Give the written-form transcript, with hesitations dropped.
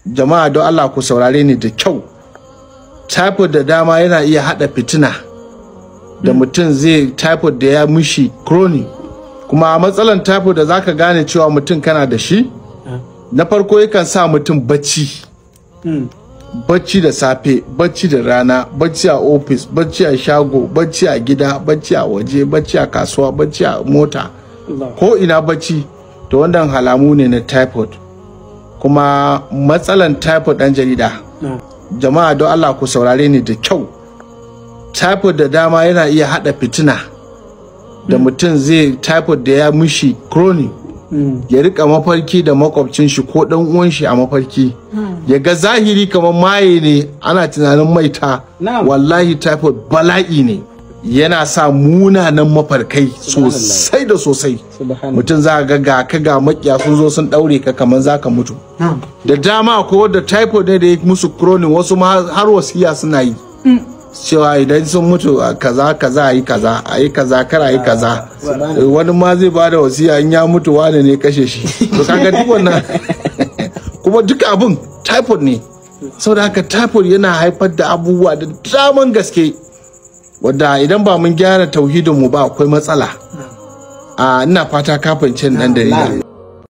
jama'a don Allah ku saurare ni da kyau. Typhoid da dama yana iya hada fitina da mutum zai typhoid da ya mishi chronic. Kuma matsalan typhoid da zaka gane cewa mutum kana da shi, na farko yakan sa mutum bacci. Bacci da safe, bacci da rana, bacci a ofis, bacci a shago, bacci a gida, bacci a waje, bacci a kasuwa, bacci a mota, ko ina bacci. To wannan halamu ne na typhoid. Kuma matsalan typhoid ɗan jarida, jama'a don Allah ku saurare ni da kyau. Typhoid da dama yana iya hada fitina da mutum zai typhoid da ya mishi chronic. Ya rika mafarki da makwabcin shi ko dan uwan shi a mafarki, ya ga zahiri kamar maye ne, ana tunanin maita. Wallahi typhoid bala'i ne, yana sa munanan mafarkai sosai da sosai. Mutum za ga ga makiya sun zo sun daure ka kamar zaka mutu. Da dama ko da typhoid ne da ya musu chronic, wasu ma har wasiya suna yi cewa idan sun mutu kaza kaza ayi kaza, ayi kaza kar ayi kaza. Wani ma zai bada wasiya in ya mutu wane ne kashe shi. To kaga duk wannan kuma duka abun typhoid ne. Saboda haka typhoid yana haifar da abubuwa da daman gaske wadda idan ba mun gyara tauhidin mu ba akwai matsala. Ina fata ka fahimci nan da